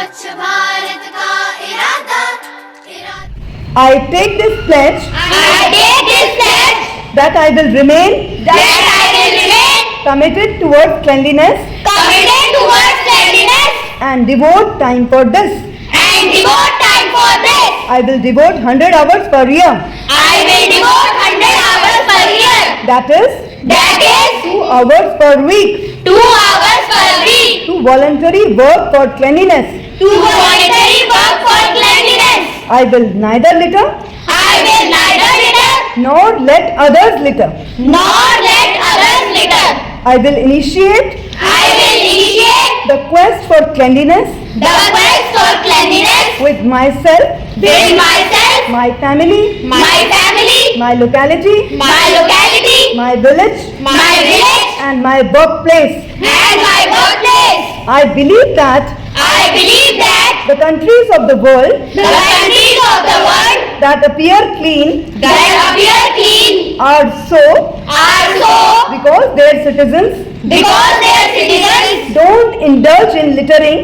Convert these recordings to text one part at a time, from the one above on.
स्वच्छ भारत का इरादा I take this pledge that I will remain committed towards cleanliness and devote time for this. I will devote 100 hours per year. That is 2 hours per week to voluntary work for cleanliness. I will neither litter nor let others litter. I will initiate the quest for cleanliness with myself, my family, my locality, my village and my workplace. I believe that the countries of the world that appear clean are so because their citizens don't indulge in littering,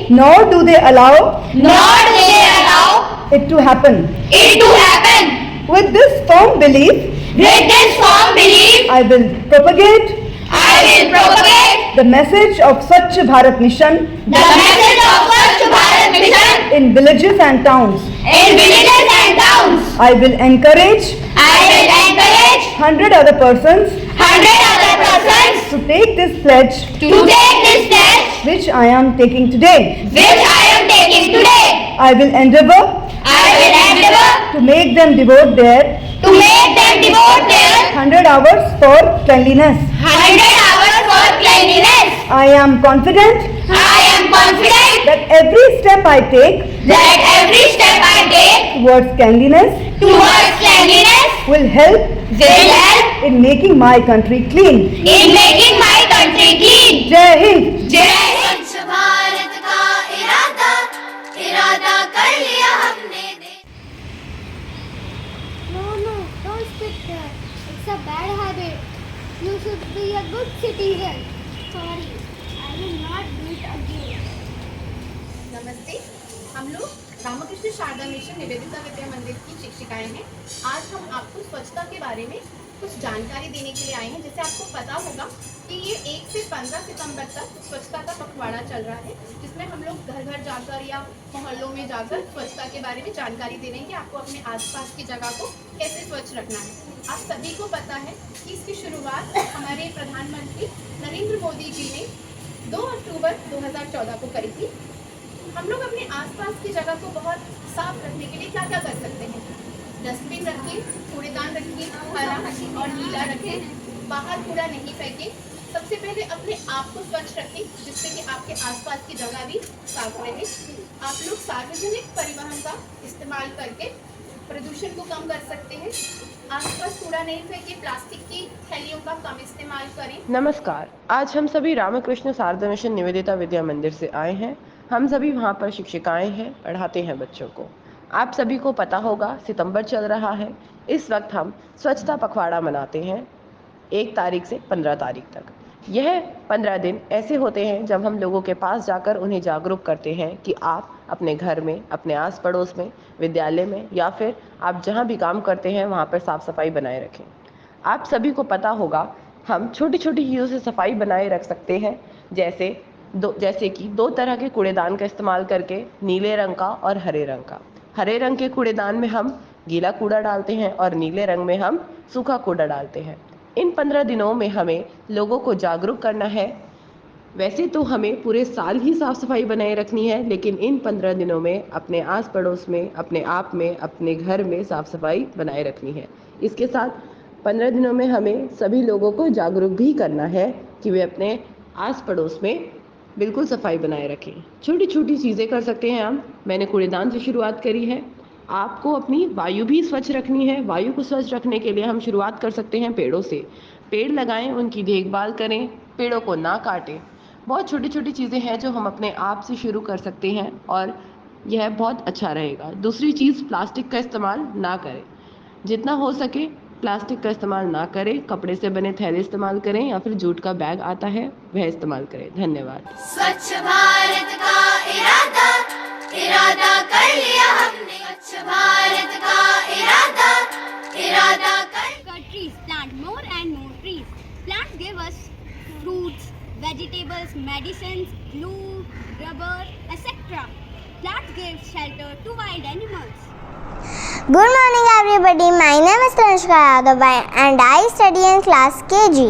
nor do they allow it to happen. With this firm belief, I will propagate the message of Swachh Bharat Mission in villages and towns. I will encourage 100 other persons to take this pledge which I am taking today. I will endeavor to make them devote their 100 hours for cleanliness. I am confident that every step I take towards cleanliness will help in making my country clean. Jai Hind. स्वच्छ भारत का इरादा कर लिया हमने No, don't spit there. It's a bad habit. You should be a good citizen. Sorry, I will not do it again. नमस्ते, हम लोग Ramakrishna Sharda mission Nivedita विद्या मंदिर की शिक्षिकाएं हैं। आज हम आपको स्वच्छता के बारे में कुछ जानकारी देने के लिए आए हैं। जैसे आपको पता होगा कि ये 1 से 15 सितंबर तक स्वच्छता का पखवाड़ा चल रहा है, जिसमें हम लोग घर घर जाकर या मोहल्लों में जाकर स्वच्छता के बारे में जानकारी दे रहे हैं कि आपको अपने आसपास की जगह को कैसे स्वच्छ रखना है। आप सभी को पता है कि इसकी शुरुआत हमारे प्रधानमंत्री नरेंद्र मोदी जी ने 2 अक्टूबर 2014 को करी थी। हम लोग अपने आसपास की जगह को बहुत साफ रखने के लिए क्या क्या कर सकते हैं? डस्टबिन रखें, कूड़ेदान रखिए, हरा और नीला रखें, बाहर कूड़ा नहीं फेंकें। सबसे पहले अपने आप को स्वच्छ रखें, जिससे कि आपके आसपास की जगह भी साफ रहे। आप लोग सार्वजनिक परिवहन का इस्तेमाल करके प्रदूषण को कम कर सकते हैं। आसपास कूड़ा नहीं फेंकें, प्लास्टिक की थैलियों का कम इस्तेमाल करें। नमस्कार, आज हम सभी रामकृष्ण शारदा मिशन निवेदिता विद्या मंदिर से आए हैं। हम सभी वहाँ पर शिक्षिकाएं हैं, पढ़ाते हैं बच्चों को। आप सभी को पता होगा सितंबर चल रहा है। इस वक्त हम स्वच्छता पखवाड़ा मनाते हैं 1 तारीख से 15 तारीख तक। यह 15 दिन ऐसे होते हैं जब हम लोगों के पास जाकर उन्हें जागरूक करते हैं कि आप अपने घर में, अपने आस पड़ोस में, विद्यालय में या फिर आप जहाँ भी काम करते हैं वहाँ पर साफ सफाई बनाए रखें। आप सभी को पता होगा हम छोटी छोटी चीज़ों से सफाई बनाए रख सकते हैं, जैसे कि 2 तरह के कूड़ेदान का इस्तेमाल करके, नीले रंग का और हरे रंग का। हरे रंग के कूड़ेदान में हम गीला कूड़ा डालते हैं और नीले रंग में हम सूखा कूड़ा डालते हैं। इन 15 दिनों में हमें लोगों को जागरूक करना है। वैसे तो हमें पूरे साल ही साफ सफाई बनाए रखनी है, लेकिन इन 15 दिनों में अपने आस पड़ोस में, अपने आप में, अपने घर में साफ सफाई बनाए रखनी है। इसके साथ 15 दिनों में हमें सभी लोगों को जागरूक भी करना है कि वे अपने आस पड़ोस में बिल्कुल सफाई बनाए रखें। छोटी छोटी चीज़ें कर सकते हैं हम। मैंने कूड़ेदान से शुरुआत करी है। आपको अपनी वायु भी स्वच्छ रखनी है। वायु को स्वच्छ रखने के लिए हम शुरुआत कर सकते हैं पेड़ों से। पेड़ लगाएं, उनकी देखभाल करें, पेड़ों को ना काटें। बहुत छोटी छोटी चीज़ें हैं जो हम अपने आप से शुरू कर सकते हैं और यह बहुत अच्छा रहेगा। दूसरी चीज़, प्लास्टिक का इस्तेमाल ना करें। जितना हो सके प्लास्टिक का इस्तेमाल ना करें, कपड़े से बने थैले इस्तेमाल करें या फिर जूट का बैग आता है वह इस्तेमाल करें। धन्यवाद। स्वच्छ भारत का इरादा इरादा कर लिया हमने स्वच्छ भारत का इरादा कर Cut trees, plant more and more trees. Plants give us fruits, vegetables, medicines, glue, rubber, etc. Plants give shelter to wild animals. Good morning everybody, my name is Tanishka Yadav and I study in class KG.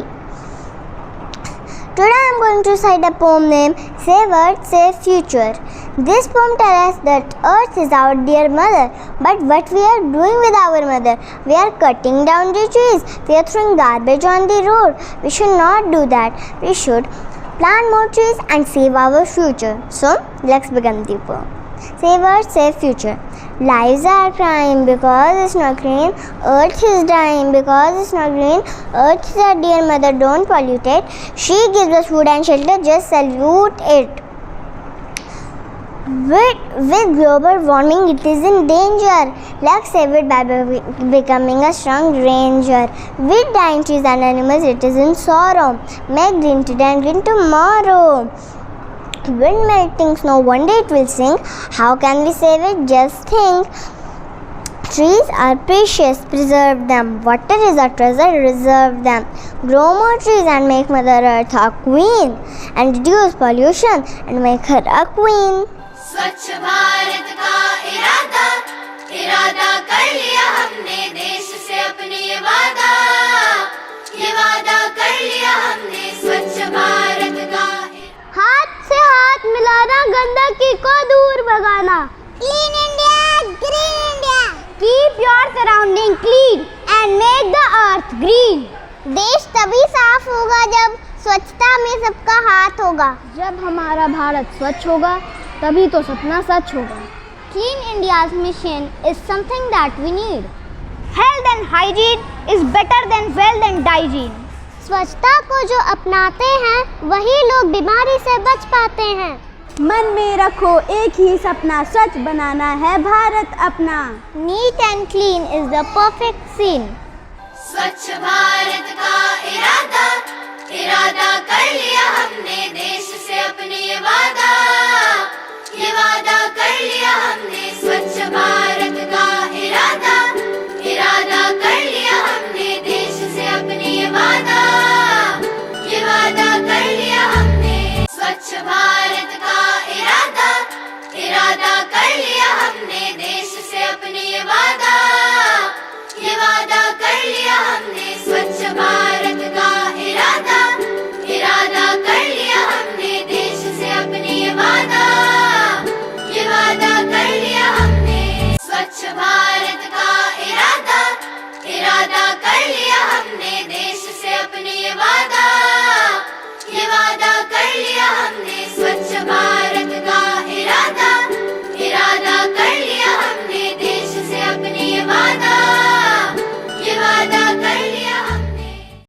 Today I am going to recite a poem named Save Earth, Save Future. This poem tells us that Earth is our dear mother, but what we are doing with our mother? We are cutting down the trees, we are throwing garbage on the road. We should not do that. We should plant more trees and save our future. So, let's begin the poem. Save Earth, Save Future. Lives are crying because it's not green. Earth is dying because it's not green. Earth is our dear mother, don't pollute it. She gives us food and shelter, just salute it. With global warming, it is in danger. Let's save it by becoming a strong ranger. With dying trees and animals, it is in sorrow. Make green today and green tomorrow. When melting snow, one day it will sink. How can we save it? Just think. Trees are precious, preserve them. Water is a treasure, reserve them. Grow more trees and make Mother Earth a queen. And reduce pollution and make her a queen. स्वच्छ भारत का इरादा कर लिया हमने देश से अपने ये वादा कर लिया हमने स्वच्छ भारत का हाथ से हाथ मिलाना, गंदगी को दूर भगाना. Clean India, Green India. Keep your surrounding clean and make the earth green. देश तभी साफ होगा जब स्वच्छता में सबका हाथ होगा. जब हमारा भारत स्वच्छ होगा तभी तो सपना सच होगा. Clean India's mission is something that we need. Health and hygiene is better than wealth and hygiene. स्वच्छता को जो अपनाते हैं वही लोग बीमारी से बच पाते हैं. मन में रखो एक ही सपना, स्वच्छ बनाना है भारत अपना. Neat and clean is the perfect scene. स्वच्छ भारत का इरादा कर लिया हमने